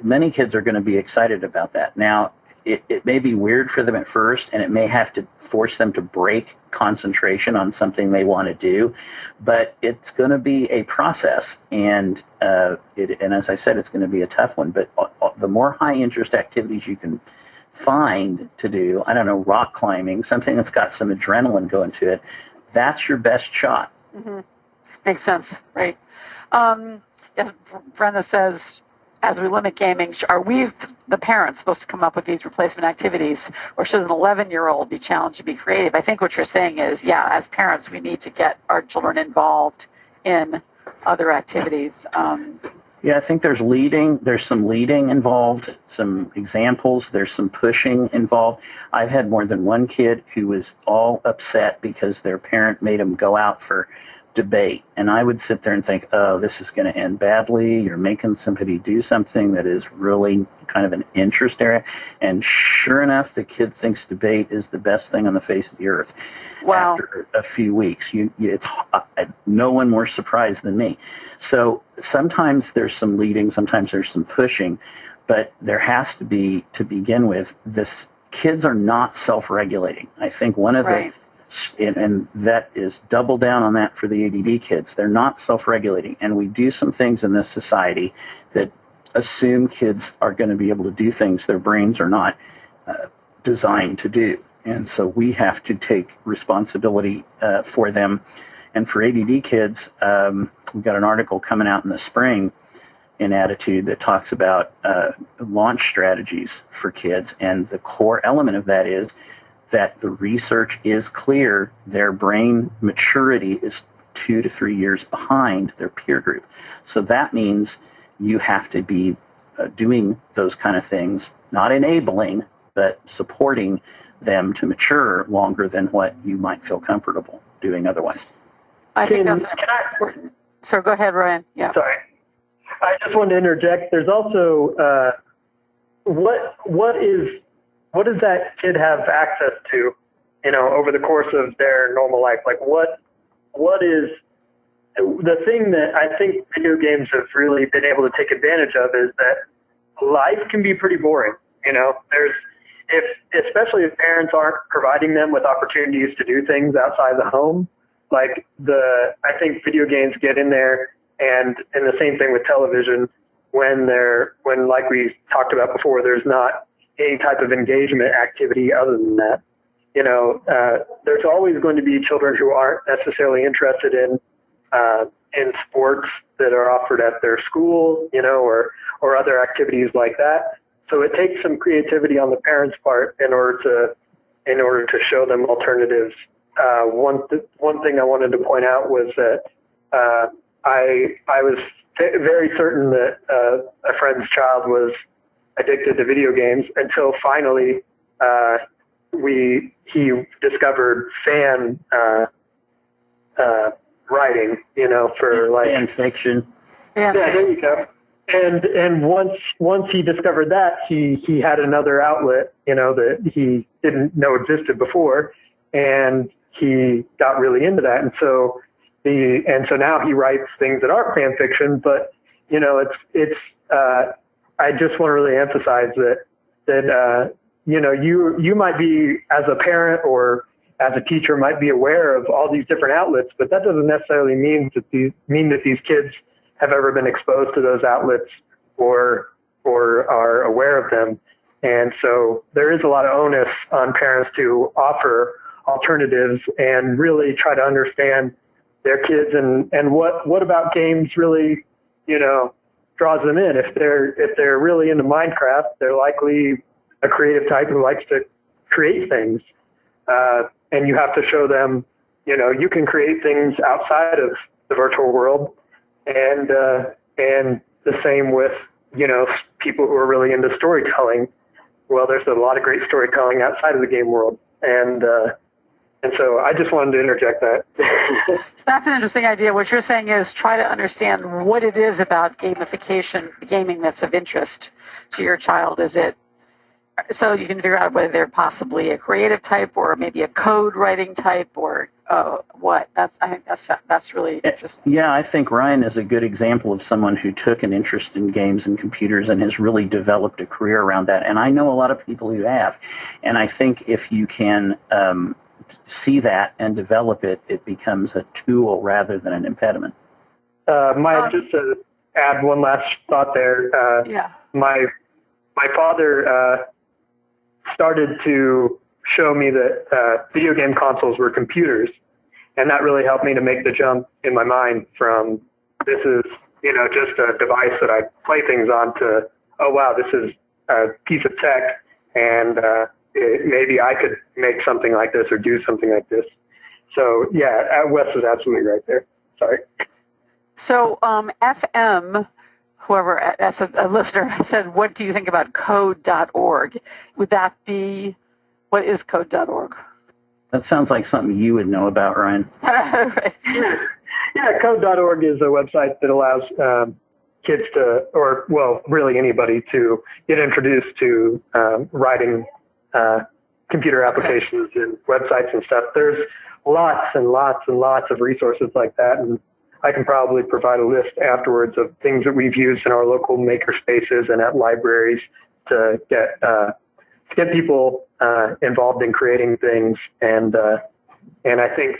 Speaker 3: many kids are going to be excited about that. Now, it may be weird for them at first, and it may have to force them to break concentration on something they want to do, but it's going to be a process, and as I said, it's going to be a tough one. But the more high interest activities you can find to do, I don't know, rock climbing, something that's got some adrenaline going to it, that's your best shot.
Speaker 2: Mm-hmm. Makes sense, right? Yes, Brenda says, as we limit gaming, are we, the parents, supposed to come up with these replacement activities, or should an 11-year-old be challenged to be creative? I think what you're saying is, yeah, as parents, we need to get our children involved in other activities.
Speaker 3: Yeah, I think there's some leading involved, some examples, there's some pushing involved. I've had more than one kid who was all upset because their parent made them go out for debate, and I would sit there and think, oh, this is going to end badly. You're making somebody do something that is really kind of an interest area. And sure enough, the kid thinks debate is the best thing on the face of the earth.
Speaker 2: Wow.
Speaker 3: After a few weeks. It's no one more surprised than me. So sometimes there's some leading, sometimes there's some pushing, but there has to be, to begin with, this kids are not self-regulating. I think one of the and that is double down on that for the ADD kids. They're not self-regulating. And we do some things in this society that assume kids are going to be able to do things their brains are not designed to do. And so we have to take responsibility for them. And for ADD kids, we've got an article coming out in the spring in Attitude that talks about launch strategies for kids. And the core element of that is that the research is clear. Their brain maturity is 2 to 3 years behind their peer group. So that means you have to be doing those kind of things, not enabling, but supporting them to mature longer than what you might feel comfortable doing otherwise.
Speaker 2: I think that's important. So go ahead, Ryan. Yeah.
Speaker 4: Sorry. I just wanted to interject. There's also what does that kid have access to, over the course of their normal life? Like what is the thing that I think video games have really been able to take advantage of is that life can be pretty boring. Especially if parents aren't providing them with opportunities to do things outside the home, I think video games get in there, and the same thing with television when like we talked about before, there's not any type of engagement activity other than that. There's always going to be children who aren't necessarily interested in sports that are offered at their school, or other activities like that. So it takes some creativity on the parents' part in order to show them alternatives. One thing I wanted to point out was that I was very certain that a friend's child was addicted to video games until finally he discovered fan writing, for like
Speaker 3: fan fiction.
Speaker 4: Yeah, there you go. And once he discovered that, he had another outlet, that he didn't know existed before, and he got really into that. And so now he writes things that aren't fan fiction, but I just want to really emphasize that you might be, as a parent or as a teacher, might be aware of all these different outlets, but that doesn't necessarily mean that these kids have ever been exposed to those outlets or are aware of them. And so there is a lot of onus on parents to offer alternatives and really try to understand their kids and what about games really, draws them in. If they're really into Minecraft, they're likely a creative type who likes to create things. And you have to show them, you can create things outside of the virtual world. And the same with, people who are really into storytelling. Well, there's a lot of great storytelling outside of the game world. And so I just wanted to interject that.
Speaker 2: That's an interesting idea. What you're saying is try to understand what it is about gamification, gaming that's of interest to your child. Is it so you can figure out whether they're possibly a creative type or maybe a code writing type or what? I think that's really interesting.
Speaker 3: Yeah, I think Ryan is a good example of someone who took an interest in games and computers and has really developed a career around that. And I know a lot of people who have. And I think if you can see that and develop it, it becomes a tool rather than an impediment.
Speaker 4: Just to add one last thought there. My father started to show me that video game consoles were computers, and that really helped me to make the jump in my mind from this is just a device that I play things on to, oh wow, this is a piece of tech, and maybe I could make something like this or do something like this. So yeah, Wes was absolutely right there. Sorry.
Speaker 2: So FM, whoever, that's a listener, said, what do you think about code.org? Would that be, what is code.org?
Speaker 3: That sounds like something you would know about, Ryan.
Speaker 2: Right.
Speaker 4: Yeah, code.org is a website that allows kids to, or really anybody to get introduced to writing computer applications and websites and stuff. There's lots and lots and lots of resources like that, and I can probably provide a list afterwards of things that we've used in our local maker spaces and at libraries to get people involved in creating things. And I think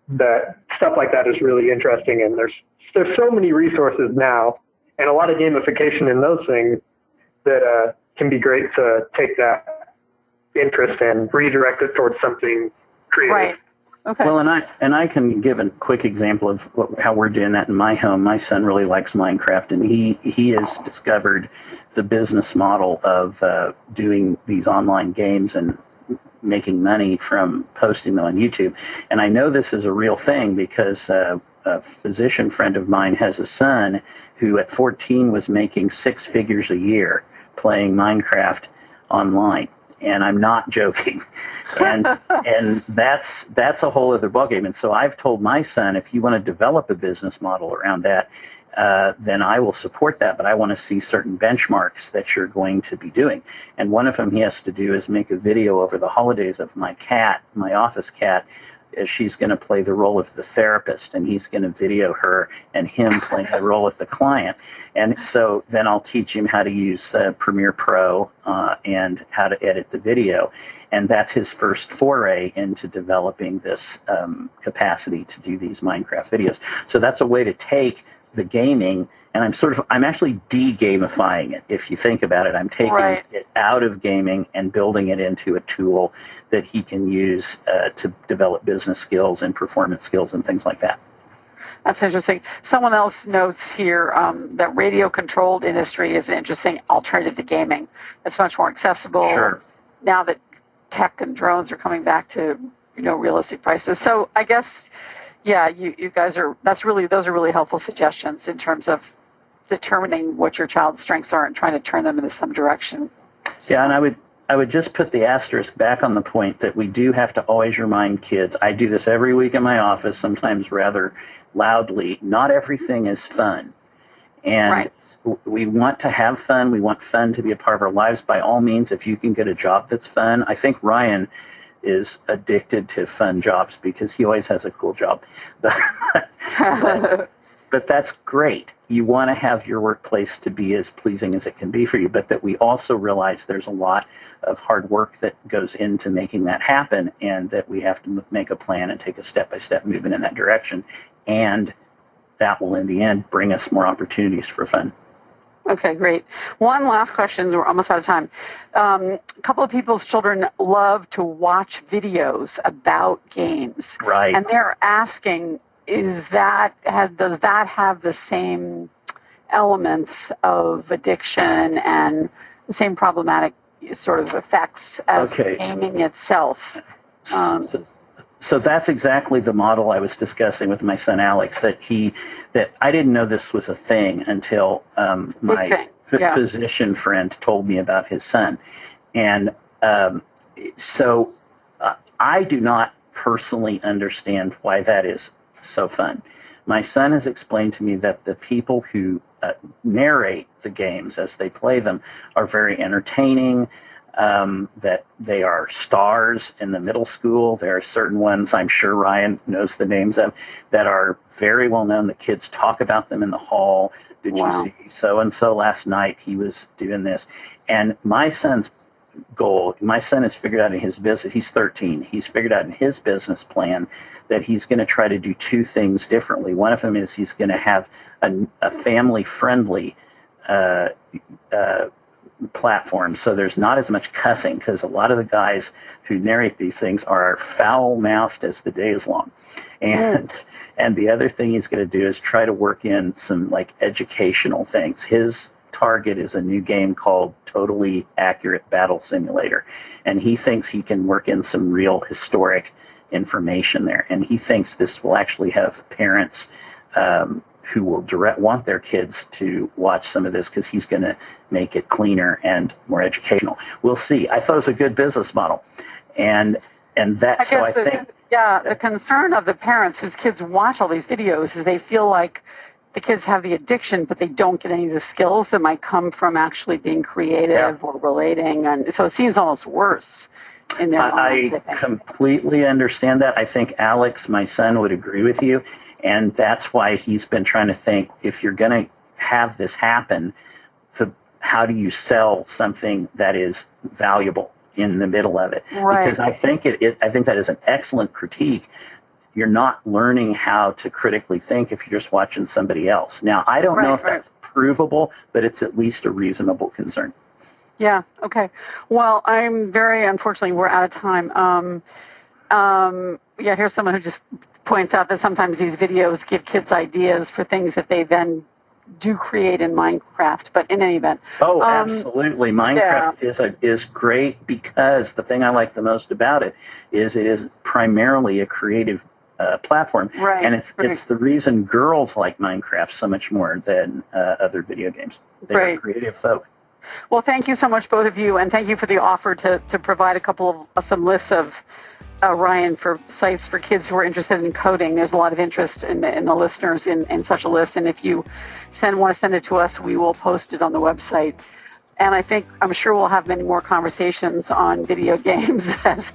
Speaker 4: that stuff like that is really interesting. And there's so many resources now, and a lot of gamification in those things that can be great to take that interest and redirect it towards something creative.
Speaker 2: Right. Okay.
Speaker 3: Well, and I can give a quick example of how we're doing that in my home. My son really likes Minecraft, and he has discovered the business model of doing these online games and making money from posting them on YouTube. And I know this is a real thing because a physician friend of mine has a son who at 14 was making six figures a year playing Minecraft online. And I'm not joking. And that's a whole other ballgame. And so I've told my son, if you want to develop a business model around that, then I will support that. But I want to see certain benchmarks that you're going to be doing. And one of them he has to do is make a video over the holidays of my cat, my office cat, as she's going to play the role of the therapist, and he's going to video her and him playing the role of the client. And so then I'll teach him how to use Premiere Pro and how to edit the video. And that's his first foray into developing this capacity to do these Minecraft videos. So that's a way to take the gaming, and I'm actually de-gamifying it. If you think about it, I'm taking it out of gaming and building it into a tool that he can use to develop business skills and performance skills and things like that.
Speaker 2: That's interesting. Someone else notes here that radio-controlled industry is an interesting alternative to gaming. It's much more accessible now that tech and drones are coming back to realistic prices. So I guess. Yeah, you guys those are really helpful suggestions in terms of determining what your child's strengths are and trying to turn them into some direction. So.
Speaker 3: Yeah, and I would just put the asterisk back on the point that we do have to always remind kids. I do this every week in my office, sometimes rather loudly. Not everything is fun. And we want to have fun. We want fun to be a part of our lives. By all means, if you can get a job that's fun. I think Ryan is addicted to fun jobs because he always has a cool job. But that's great. You want to have your workplace to be as pleasing as it can be for you, but that we also realize there's a lot of hard work that goes into making that happen, and that we have to make a plan and take a step-by-step movement in that direction and that will in the end bring us more opportunities for fun.
Speaker 2: Okay, great. One last question. We're almost out of time. A couple of people's children love to watch videos about games.
Speaker 3: Right.
Speaker 2: And they're asking, does that have the same elements of addiction and the same problematic sort of effects as gaming itself?
Speaker 3: So that's exactly the model I was discussing with my son Alex. That I didn't know this was a thing until my physician friend told me about his son, and so I do not personally understand why that is so fun. My son has explained to me that the people who narrate the games as they play them are very entertaining. That they are stars in the middle school. There are certain ones, I'm sure Ryan knows the names of, that are very well known. The kids talk about them in the hall. Did you see so-and-so last night? He was doing this. And my son's goal, my son has figured out in his business, he's 13, he's figured out in his business plan that he's going to try to do two things differently. One of them is he's going to have a family-friendly platform, so there's not as much cussing, because a lot of the guys who narrate these things are foul-mouthed as the day is long. And the other thing he's going to do is try to work in some like educational things. His target is a new game called Totally Accurate Battle Simulator, and he thinks he can work in some real historic information there, and he thinks this will actually have parents who will want their kids to watch some of this, because he's going to make it cleaner and more educational. We'll see. I thought it was a good business model, and that. So I think
Speaker 2: the concern of the parents whose kids watch all these videos is they feel like the kids have the addiction, but they don't get any of the skills that might come from actually being creative or relating, and so it seems almost worse in their minds. I
Speaker 3: completely understand that. I think Alex, my son, would agree with you. And that's why he's been trying to think, if you're going to have this happen, how do you sell something that is valuable in the middle of it?
Speaker 2: Right.
Speaker 3: Because I think I think that is an excellent critique. You're not learning how to critically think if you're just watching somebody else. Now, I don't know if that's provable, but it's at least a reasonable concern.
Speaker 2: Yeah. Okay. Well, unfortunately, we're out of time. Here's someone who just points out that sometimes these videos give kids ideas for things that they then do create in Minecraft. But in any event,
Speaker 3: absolutely, Minecraft is great, because the thing I like the most about it is primarily a creative platform, and it's the reason girls like Minecraft so much more than other video games. They're creative folk.
Speaker 2: Well, thank you so much, both of you, and thank you for the offer to provide a couple of some lists of Ryan, for sites for kids who are interested in coding. There's a lot of interest in the listeners in such a list, and if you want to send it to us, we will post it on the website. And I'm sure we'll have many more conversations on video games as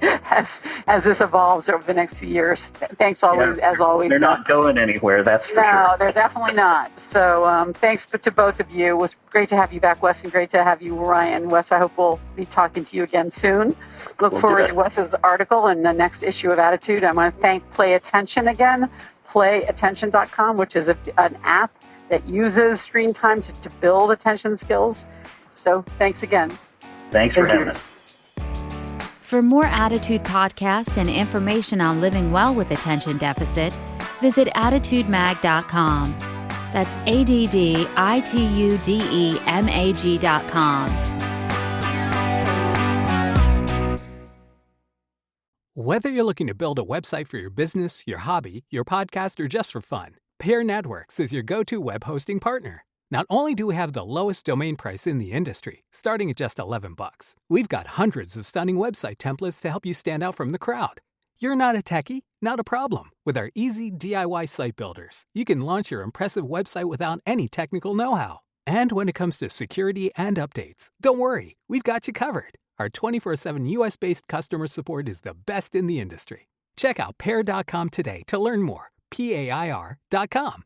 Speaker 2: this evolves over the next few years. Thanks as always.
Speaker 3: They're not going anywhere, that's for sure.
Speaker 2: No, they're definitely not. So thanks to both of you. It was great to have you back, Wes, and great to have you, Ryan. Wes, I hope we'll be talking to you again soon. Look forward to Wes's article in the next issue of Attitude. I want to thank Play Attention again, playattention.com, which is an app that uses screen time to build attention skills. So thanks again.
Speaker 3: Thanks for having us.
Speaker 1: For more Attitude podcast and information on living well with attention deficit, visit attitudemag.com. That's ADDITUDEMAG.com.
Speaker 5: Whether you're looking to build a website for your business, your hobby, your podcast, or just for fun, Peer Networks is your go-to web hosting partner. Not only do we have the lowest domain price in the industry, starting at just $11, we've got hundreds of stunning website templates to help you stand out from the crowd. You're not a techie? Not a problem. With our easy DIY site builders, you can launch your impressive website without any technical know-how. And when it comes to security and updates, don't worry, we've got you covered. Our 24/7 US-based customer support is the best in the industry. Check out Pair.com today to learn more. PAIR.com.